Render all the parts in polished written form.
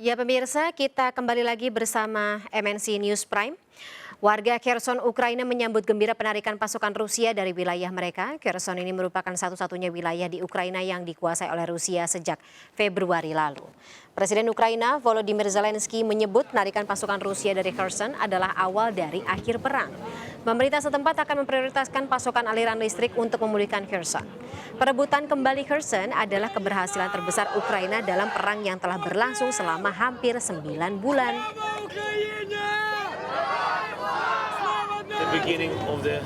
Ya pemirsa, kita kembali lagi bersama MNC News Prime. Warga Kherson, Ukraina menyambut gembira penarikan pasukan Rusia dari wilayah mereka. Kherson ini merupakan satu-satunya wilayah di Ukraina yang dikuasai oleh Rusia sejak Februari lalu. Presiden Ukraina Volodymyr Zelensky menyebut penarikan pasukan Rusia dari Kherson adalah awal dari akhir perang. Pemerintah setempat akan memprioritaskan pasokan aliran listrik untuk memulihkan Kherson. Perebutan kembali Kherson adalah keberhasilan terbesar Ukraina dalam perang yang telah berlangsung selama hampir 9 bulan. The beginning of the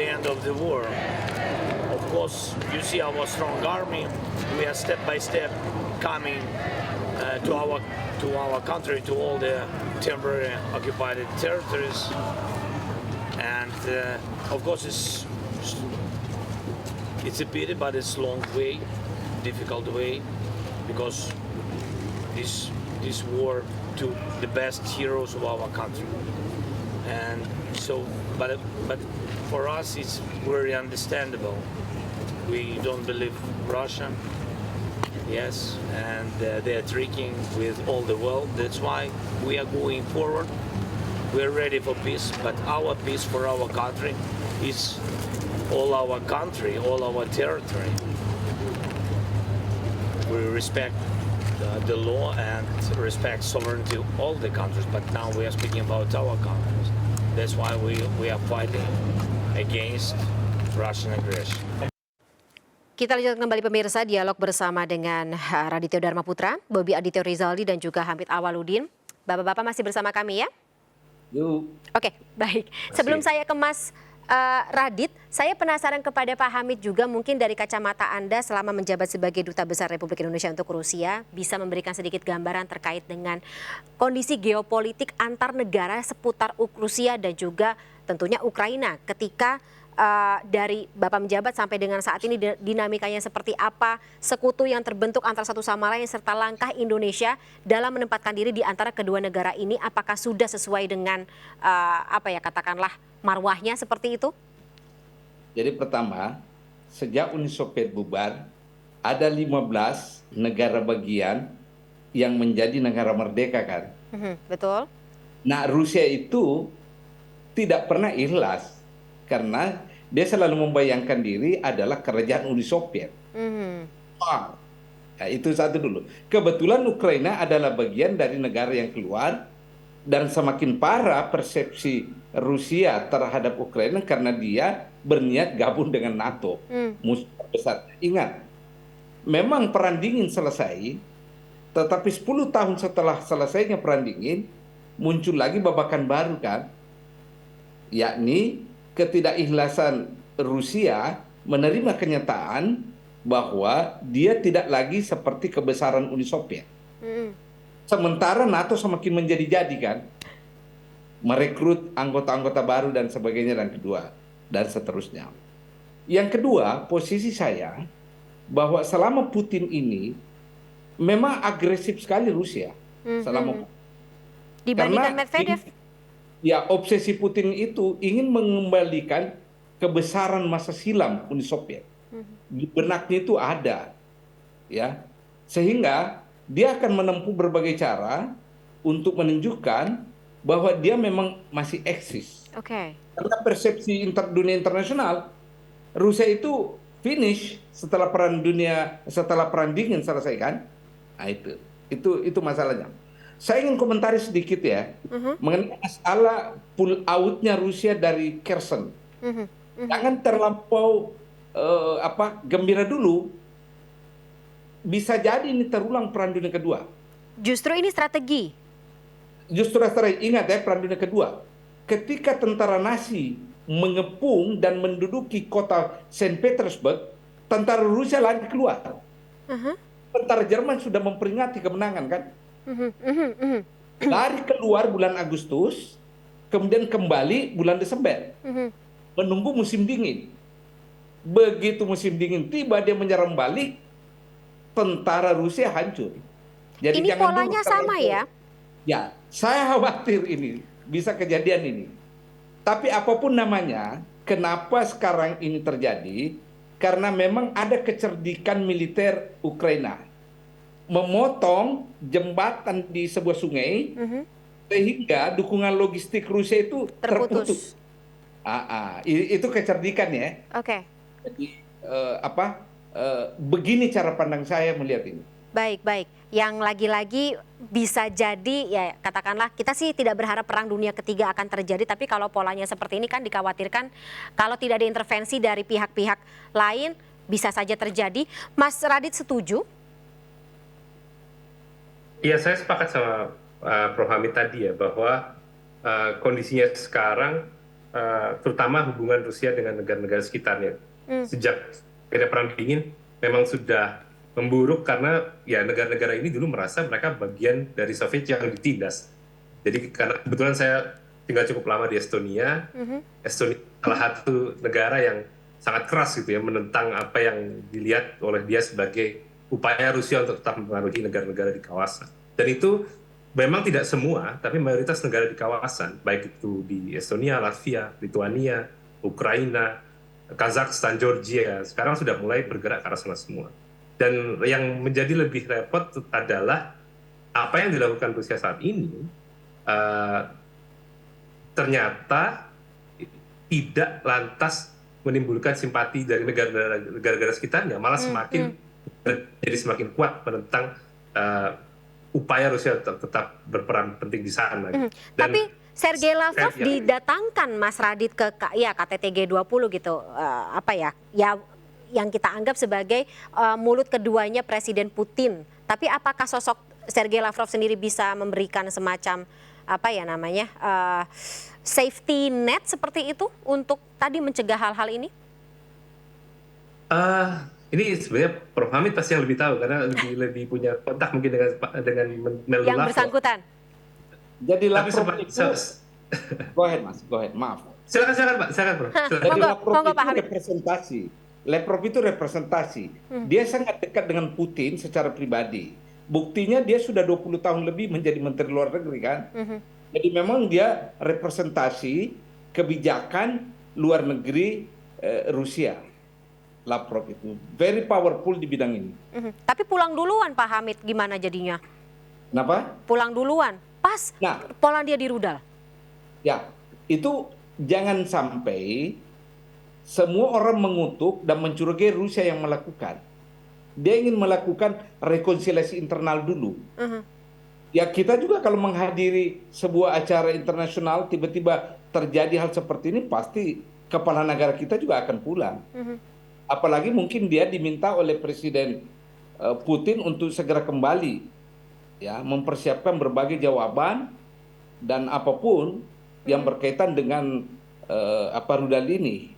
end of the war. Of course, you see our strong army. We are step by step coming to our country, to all the temporary occupied territories, and of course it's a pity, but it's a long way, difficult way, because this war took the best heroes of our country. And so, but for us, it's very understandable. We don't believe Russia, yes, and they are tricking with all the world. That's why we are going forward. We are ready for peace, but our peace for our country is all our country, all our territory. We respect the law and respect sovereignty of all the countries, but now we are speaking about our countries. That's why we are fighting against Russian aggression. Kita lanjutkan kembali pemirsa dialog bersama dengan Radityo Dharma Putra, Bobi Aditya Rizaldi dan juga Hamid Awaludin. Bapak-bapak masih bersama kami ya? Yuk. Oke, baik. Sebelum saya ke Mas Radit, saya penasaran kepada Pak Hamid juga, mungkin dari kacamata Anda selama menjabat sebagai Duta Besar Republik Indonesia untuk Rusia, bisa memberikan sedikit gambaran terkait dengan kondisi geopolitik antar negara seputar Rusia dan juga tentunya Ukraina ketika dari Bapak menjabat sampai dengan saat ini dinamikanya seperti apa, sekutu yang terbentuk antara satu sama lain, serta langkah Indonesia dalam menempatkan diri di antara kedua negara ini, apakah sudah sesuai dengan katakanlah marwahnya seperti itu? Jadi pertama, sejak Uni Soviet bubar, ada 15 negara bagian yang menjadi negara merdeka kan. Betul. Nah, Rusia itu tidak pernah ikhlas karena dia selalu membayangkan diri adalah kerajaan Uni Soviet. Nah, itu satu dulu. Kebetulan Ukraina adalah bagian dari negara yang keluar, dan semakin parah persepsi Rusia terhadap Ukraina karena dia berniat gabung dengan NATO, musuh terbesar. Ingat, memang perang dingin selesai, tetapi 10 tahun setelah selesainya perang dingin, muncul lagi babakan baru kan, yakni ketidakikhlasan Rusia menerima kenyataan bahwa dia tidak lagi seperti kebesaran Uni Soviet. Sementara NATO semakin menjadi-jadi kan, merekrut anggota-anggota baru dan sebagainya dan seterusnya. Yang kedua, posisi saya bahwa selama Putin ini memang agresif sekali Rusia. Dibandingkan Medvedev? Ya, obsesi Putin itu ingin mengembalikan kebesaran masa silam Uni Soviet. Di benaknya itu ada, ya, sehingga dia akan menempuh berbagai cara untuk menunjukkan bahwa dia memang masih eksis. Karena persepsi dunia internasional, Rusia itu finish setelah perang dingin selesai kan? Nah, itu masalahnya. Saya ingin komentari sedikit ya mengenai masalah pull out-nya Rusia dari Kherson. Jangan terlampau gembira dulu. Bisa jadi ini terulang perang dunia kedua. Justru ini strategi. Ingat ya, perang dunia kedua. Ketika tentara Nazi mengepung dan menduduki kota Saint Petersburg, tentara Rusia lari keluar. Tentara Jerman sudah memperingati kemenangan kan? Lari keluar bulan Agustus, kemudian kembali bulan Desember. Menunggu musim dingin. Begitu musim dingin tiba, dia menyerang balik, tentara Rusia hancur. Jadi ini polanya sama ya? Ya, saya khawatir ini bisa kejadian ini. Tapi apapun namanya, kenapa sekarang ini terjadi? Karena memang ada kecerdikan militer Ukraina. memotong jembatan di sebuah sungai sehingga dukungan logistik Rusia itu terputus. Terputus. Itu kecerdikan ya. Oke. Jadi begini cara pandang saya melihat ini. Baik, baik. Yang lagi-lagi bisa jadi ya katakanlah kita sih tidak berharap perang dunia ketiga akan terjadi, tapi kalau polanya seperti ini kan dikhawatirkan kalau tidak ada intervensi dari pihak-pihak lain bisa saja terjadi. Mas Radit setuju? Iya, saya sepakat sama Prof. Hamid tadi ya, bahwa kondisinya sekarang, terutama hubungan Rusia dengan negara-negara sekitarnya, sejak era Perang Dingin memang sudah memburuk karena ya negara-negara ini dulu merasa mereka bagian dari Soviet yang ditindas. Jadi karena kebetulan saya tinggal cukup lama di Estonia, Estonia salah satu negara yang sangat keras gitu ya, menentang apa yang dilihat oleh dia sebagai upaya Rusia untuk tetap mempengaruhi negara-negara di kawasan. Dan itu memang tidak semua, tapi mayoritas negara di kawasan, baik itu di Estonia, Latvia, Lithuania, Ukraina, Kazakhstan, Georgia, sekarang sudah mulai bergerak ke arah sana semua. Dan yang menjadi lebih repot adalah apa yang dilakukan Rusia saat ini ternyata tidak lantas menimbulkan simpati dari negara-negara sekitarnya, malah jadi semakin kuat menentang upaya Rusia tetap berperan penting di sana. Dan, tapi Sergei Lavrov didatangkan Mas Radit ke KTT G20 gitu, yang kita anggap sebagai mulut keduanya Presiden Putin. Tapi apakah sosok Sergei Lavrov sendiri bisa memberikan semacam safety net seperti itu untuk tadi mencegah hal-hal ini? Ini sebenarnya Prof. Hamid pasti yang lebih tahu karena lebih punya kontak mungkin dengan Lavrov. Yang bersangkutan. Jadi Lavrov itu, go ahead maaf. Silakan Prof. Jadi Lavrov itu representasi. Lavrov itu representasi. Dia sangat dekat dengan Putin secara pribadi. Buktinya dia sudah 20 tahun lebih menjadi Menteri Luar Negeri kan. Jadi memang dia representasi kebijakan luar negeri Rusia. Lavrov itu very powerful di bidang ini. Tapi pulang duluan Pak Hamid, gimana jadinya? Kenapa? Pulang duluan, pas Polandia dirudal. Ya, itu jangan sampai semua orang mengutuk dan mencurigai Rusia yang melakukan. Dia ingin melakukan rekonsiliasi internal dulu. Ya kita juga kalau menghadiri sebuah acara internasional tiba-tiba terjadi hal seperti ini, pasti kepala negara kita juga akan pulang. Apalagi mungkin dia diminta oleh Presiden Putin untuk segera kembali, ya mempersiapkan berbagai jawaban dan apapun yang berkaitan dengan rudal ini.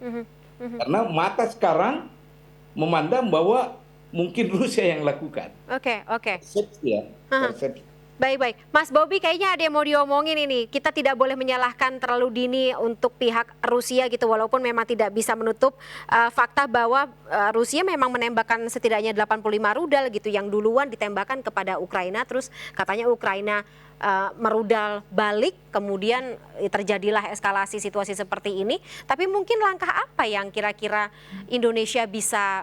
Karena mata sekarang memandang bahwa mungkin Rusia yang lakukan. Oke. Persepsi ya. Baik. Mas Bobi kayaknya ada yang mau diomongin ini. Kita tidak boleh menyalahkan terlalu dini untuk pihak Rusia gitu. Walaupun memang tidak bisa menutup fakta bahwa Rusia memang menembakkan setidaknya 85 rudal gitu. Yang duluan ditembakkan kepada Ukraina. Terus katanya Ukraina merudal balik. Kemudian terjadilah eskalasi situasi seperti ini. Tapi mungkin langkah apa yang kira-kira Indonesia bisa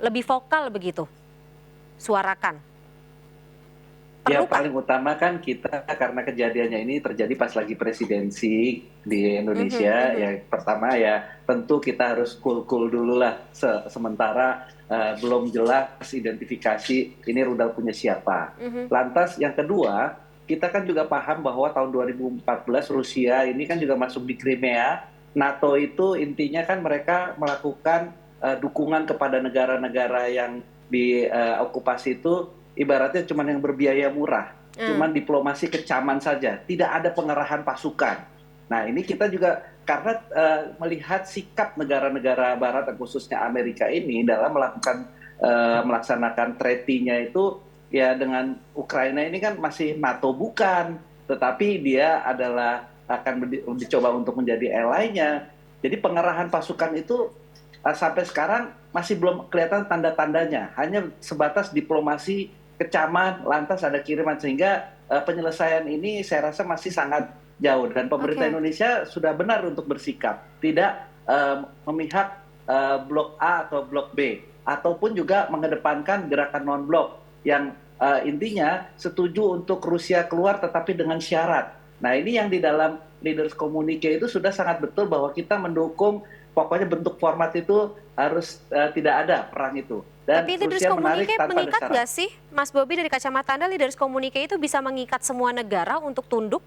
lebih vokal begitu suarakan? Ya paling utama kan kita karena kejadiannya ini terjadi pas lagi presidensi di Indonesia. Yang pertama ya tentu kita harus cool dulu lah sementara belum jelas identifikasi ini rudal punya siapa. Lantas yang kedua kita kan juga paham bahwa tahun 2014 Rusia ini kan juga masuk di Crimea. NATO itu intinya kan mereka melakukan dukungan kepada negara-negara yang diokupasi itu ibaratnya cuma yang berbiaya murah, cuma diplomasi kecaman saja, tidak ada pengerahan pasukan. Nah ini kita juga karena melihat sikap negara-negara Barat, khususnya Amerika ini dalam melaksanakan treaty-nya itu ya dengan Ukraina ini kan masih NATO bukan, tetapi dia adalah akan dicoba untuk menjadi ally-nya. Jadi pengerahan pasukan itu sampai sekarang masih belum kelihatan tanda-tandanya, hanya sebatas diplomasi kecaman, lantas ada kiriman, sehingga penyelesaian ini saya rasa masih sangat jauh dan pemerintah Indonesia sudah benar untuk bersikap tidak memihak blok A atau blok B ataupun juga mengedepankan gerakan non blok yang intinya setuju untuk Rusia keluar tetapi dengan syarat. Nah ini yang di dalam Leaders Communique itu sudah sangat betul bahwa kita mendukung, pokoknya bentuk format itu harus tidak ada perang itu. Dan tapi Leaders Rusia menarik Communique tanpa ada mengikat syarat. nggak sih, Mas Bobi, dari kacamata Anda Leaders Communique itu bisa mengikat semua negara untuk tunduk?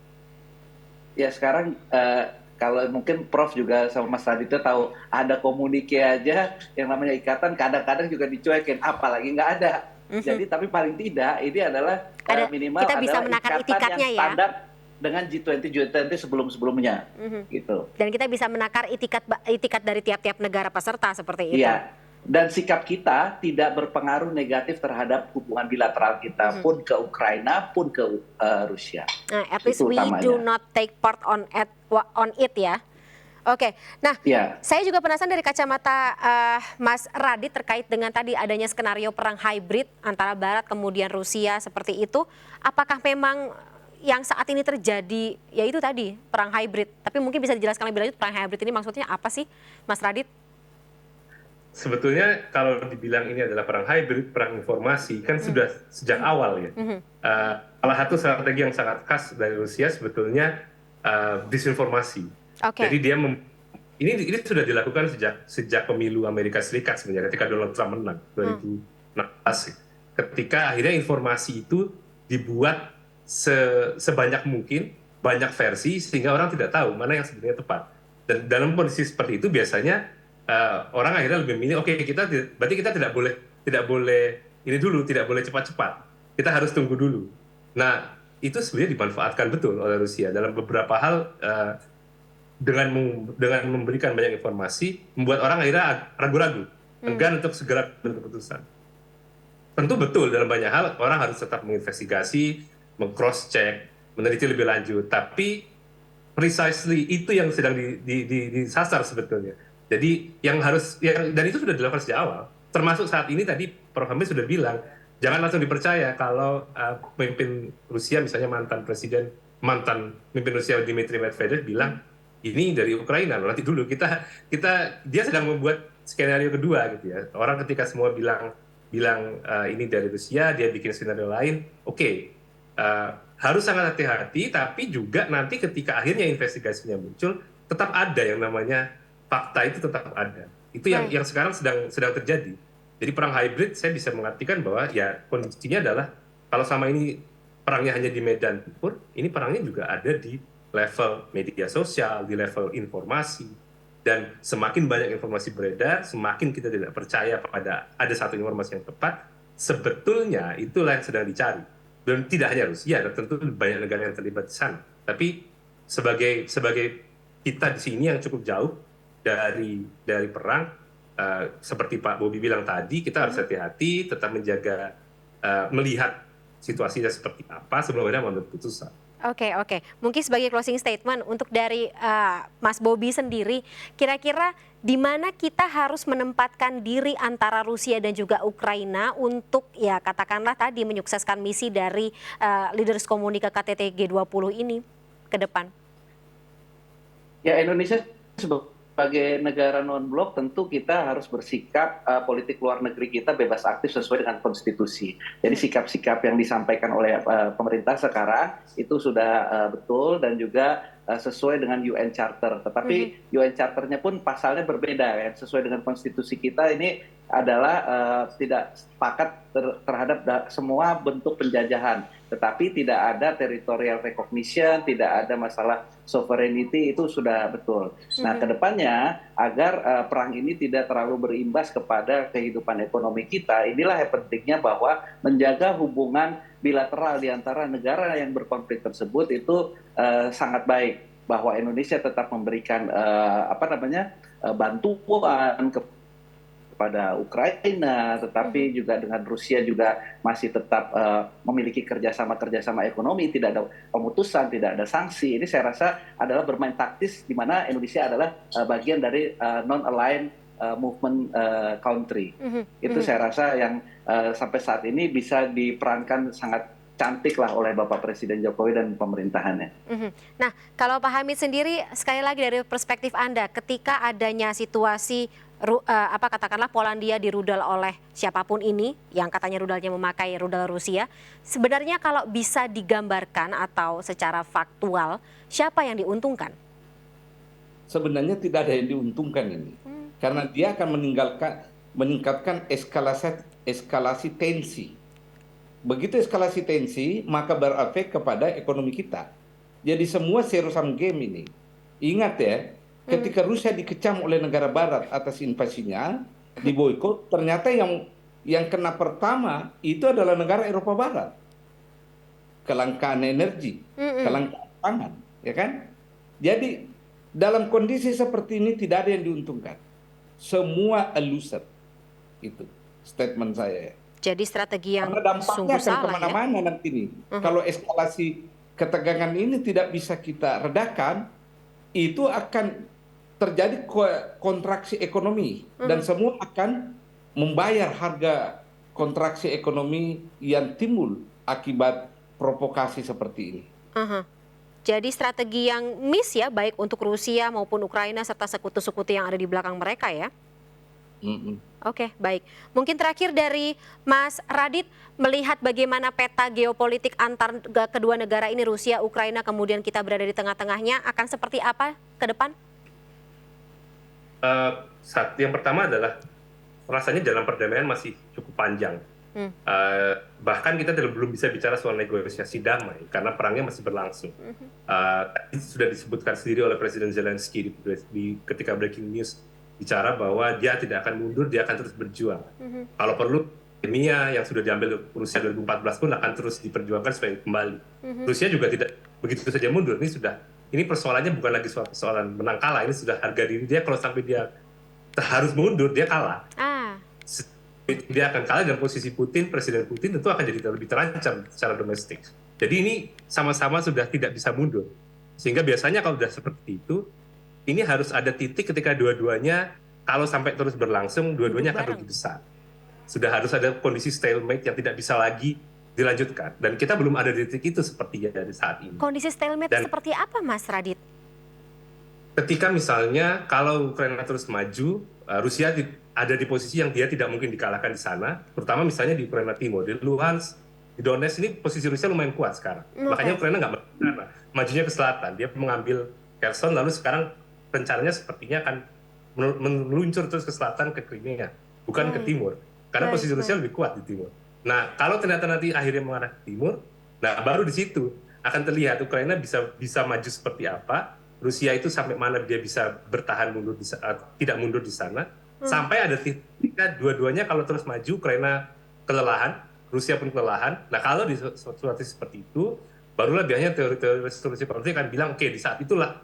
Ya sekarang kalau mungkin Prof juga sama Mas Raditya tahu ada komunike aja yang namanya ikatan kadang-kadang juga dicuekin, apalagi nggak ada. Jadi tapi paling tidak ini adalah minimal kita bisa adalah menakar ikatan itikadnya yang ya. standar dengan G20 sebelum-sebelumnya gitu. Dan kita bisa menakar itikat dari tiap-tiap negara peserta seperti itu. Iya. Dan sikap kita tidak berpengaruh negatif terhadap hubungan bilateral kita pun ke Ukraina pun ke Rusia. Nah, at least Itu we utamanya. do not take part on it ya. Oke, nah Iya. saya juga penasaran dari kacamata Mas Radit terkait dengan tadi adanya skenario perang hybrid antara Barat kemudian Rusia seperti itu. Apakah memang yang saat ini terjadi ya itu tadi perang hybrid? Tapi mungkin bisa dijelaskan lebih lanjut perang hybrid ini maksudnya apa sih, Mas Radit? Sebetulnya kalau dibilang ini adalah perang hybrid, perang informasi, kan sudah sejak awal ya. Salah satu strategi yang sangat khas dari Rusia sebetulnya disinformasi. Oke. Jadi dia ini sudah dilakukan sejak pemilu Amerika Serikat sebenarnya, ketika Donald Trump menang 2016. Ketika akhirnya informasi itu dibuat sebanyak mungkin, banyak versi, sehingga orang tidak tahu mana yang sebenarnya tepat. Dan dalam kondisi seperti itu biasanya orang akhirnya lebih memilih, oke, berarti kita tidak boleh ini dulu, tidak boleh cepat-cepat. Kita harus tunggu dulu. Nah, itu sebenarnya dimanfaatkan betul oleh Rusia dalam beberapa hal, dengan memberikan banyak informasi, membuat orang akhirnya ragu-ragu, enggan untuk segera berkeputusan. Tentu betul dalam banyak hal orang harus tetap menginvestigasi, meng-cross-check, meneliti lebih lanjut. Tapi precisely itu yang sedang disasar sebetulnya. Jadi dan itu sudah dilakukan sejak awal. Termasuk saat ini tadi Prof. Hamid sudah bilang, jangan langsung dipercaya kalau pemimpin Rusia, misalnya mantan pemimpin Rusia Dmitry Medvedev bilang ini dari Ukraina loh, nanti dulu dia sedang membuat skenario kedua gitu ya. Orang ketika semua bilang ini dari Rusia, dia bikin skenario lain. Oke. Harus sangat hati-hati, tapi juga nanti ketika akhirnya investigasinya muncul, tetap ada yang namanya fakta itu tetap ada. Itu yang sekarang sedang terjadi. Jadi perang hybrid saya bisa mengartikan bahwa ya kondisinya adalah kalau sama ini perangnya hanya di medan tempur, ini perangnya juga ada di level media sosial, di level informasi. Dan semakin banyak informasi beredar, semakin kita tidak percaya pada ada satu informasi yang tepat, sebetulnya itulah yang sedang dicari. Dan tidak hanya Rusia, tentu banyak negara yang terlibat di sana. Tapi sebagai kita di sini yang cukup jauh dari perang, seperti Pak Bobi bilang tadi, kita harus hati-hati, tetap menjaga, melihat situasinya seperti apa sebelum kita mengambil keputusan. Oke. Mungkin sebagai closing statement untuk dari Mas Bobi sendiri, kira-kira di mana kita harus menempatkan diri antara Rusia dan juga Ukraina untuk ya katakanlah tadi menyukseskan misi dari Leaders Communique KTT G20 ini ke depan? Ya Indonesia sebagai negara non-blok tentu kita harus bersikap politik luar negeri kita bebas aktif sesuai dengan konstitusi. Jadi sikap-sikap yang disampaikan oleh pemerintah sekarang itu sudah betul dan juga sesuai dengan UN Charter. Tetapi UN Charter-nya pun pasalnya berbeda ya. Sesuai dengan konstitusi kita ini adalah tidak sepakat terhadap semua bentuk penjajahan. Tetapi tidak ada territorial recognition, tidak ada masalah sovereignty, itu sudah betul. Nah, kedepannya agar perang ini tidak terlalu berimbas kepada kehidupan ekonomi kita, inilah yang pentingnya bahwa menjaga hubungan bilateral di antara negara yang berkonflik tersebut itu sangat baik. Bahwa Indonesia tetap memberikan bantuan kepada Ukraina, tetapi juga dengan Rusia juga masih tetap memiliki kerjasama ekonomi, tidak ada pemutusan, tidak ada sanksi. Ini saya rasa adalah bermain taktis, di mana Indonesia adalah bagian dari non-aligned movement country. Itu saya rasa yang sampai saat ini bisa diperankan sangat cantik lah oleh Bapak Presiden Jokowi dan pemerintahannya. Nah, kalau Pak Hamid sendiri, sekali lagi dari perspektif Anda, ketika adanya situasi katakanlah Polandia dirudal oleh siapapun ini yang katanya rudalnya memakai rudal Rusia. Sebenarnya kalau bisa digambarkan atau secara faktual, siapa yang diuntungkan? Sebenarnya tidak ada yang diuntungkan ini. Karena dia akan meningkatkan eskalasi tensi. Begitu eskalasi tensi, maka berefek kepada ekonomi kita. Jadi semua zero sum game ini. Ingat ya, ketika Rusia dikecam oleh negara barat atas invasinya, diboikot, ternyata yang kena pertama itu adalah negara Eropa Barat. Kelangkaan energi, kelangkaan pangan, ya kan? Jadi dalam kondisi seperti ini tidak ada yang diuntungkan. Semua a loser. Itu statement saya. Jadi strategi yang karena dampaknya sungguh akan salah kemana-mana nanti nih. Kalau eskalasi ketegangan ini tidak bisa kita redakan, itu akan terjadi kontraksi ekonomi dan semua akan membayar harga kontraksi ekonomi yang timbul akibat provokasi seperti ini. Jadi strategi yang miss ya, baik untuk Rusia maupun Ukraina serta sekutu-sekutu yang ada di belakang mereka ya. Oke, baik. Mungkin terakhir dari Mas Radit, melihat bagaimana peta geopolitik antar kedua negara ini, Rusia, Ukraina, kemudian kita berada di tengah-tengahnya, akan seperti apa ke depan? Yang pertama adalah rasanya jalan perdamaian masih cukup panjang. Bahkan kita belum bisa bicara soal negosiasi damai karena perangnya masih berlangsung. Tadi sudah disebutkan sendiri oleh Presiden Zelensky ketika breaking news, bicara bahwa dia tidak akan mundur, dia akan terus berjuang. Kalau perlu, Crimea yang sudah diambil Rusia 2014 pun akan terus diperjuangkan supaya kembali. Rusia juga tidak begitu saja mundur. Ini persoalannya bukan lagi soal persoalan menang kalah, ini sudah harga diri dia. Kalau sampai dia harus mundur, dia kalah. Dia akan kalah, dan posisi Presiden Putin tentu akan jadi lebih terancam secara domestik. Jadi ini sama-sama sudah tidak bisa mundur. Sehingga biasanya kalau sudah seperti itu, ini harus ada titik ketika dua-duanya, kalau sampai terus berlangsung, dua-duanya akan rugi besar. Sudah harus ada kondisi stalemate yang tidak bisa lagi dilanjutkan. Dan kita belum ada di titik itu sepertinya dari saat ini. Kondisi stalemate seperti apa, Mas Radit? Ketika misalnya kalau Ukraina terus maju, Rusia ada di posisi yang dia tidak mungkin dikalahkan di sana, terutama misalnya di Ukraina Timur, di Luhansk, di Donetsk, ini posisi Rusia lumayan kuat sekarang. Makanya Ukraina nggak majunya ke selatan, dia mengambil Kherson, lalu sekarang rencananya sepertinya akan meluncur terus ke selatan, ke Crimea, bukan ke timur. Karena posisi Rusia lebih kuat di timur. Nah, kalau ternyata nanti akhirnya mengarah ke timur, nah baru di situ akan terlihat Ukraina bisa maju seperti apa, Rusia itu sampai mana dia bisa bertahan tidak mundur di sana, sampai ada titik dua-duanya kalau terus maju, Ukraina kelelahan, Rusia pun kelelahan. Nah, kalau di situasi seperti itu, barulah biasanya teori-teori resolusi konflik akan bilang, oke, di saat itulah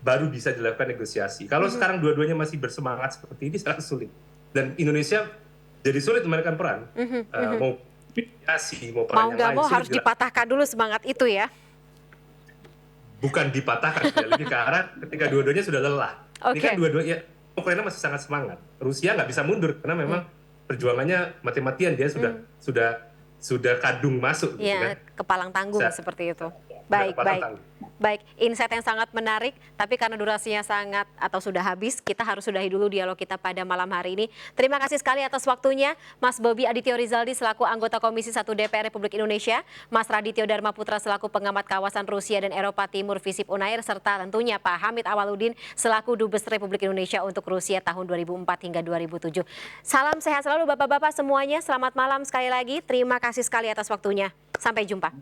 baru bisa dilakukan negosiasi. Kalau sekarang dua-duanya masih bersemangat seperti ini, sangat sulit. Dan Indonesia jadi sulit memainkan peran. Mau mediasi, mau peran yang lain. Mau nggak mau harus dipatahkan dulu semangat itu ya? Bukan dipatahkan, lebih ke arah ketika dua-duanya sudah lelah. Ini kan dua-duanya, Ukraina masih sangat semangat. Rusia nggak bisa mundur, karena memang perjuangannya mati-matian. Dia sudah kadung masuk. Iya, kepalang tanggung seperti itu. Baik, insight yang sangat menarik, tapi karena durasinya sangat atau sudah habis, kita harus sudahi dulu dialog kita pada malam hari ini. Terima kasih sekali atas waktunya, Mas Bobi Adityo Rizaldi selaku anggota Komisi 1 DPR Republik Indonesia, Mas Radityo Dharma Putra selaku pengamat kawasan Rusia dan Eropa Timur Visip Unair, serta tentunya Pak Hamid Awaludin selaku Dubes Republik Indonesia untuk Rusia tahun 2004 hingga 2007. Salam sehat selalu Bapak-Bapak semuanya, selamat malam sekali lagi, terima kasih sekali atas waktunya. Sampai jumpa.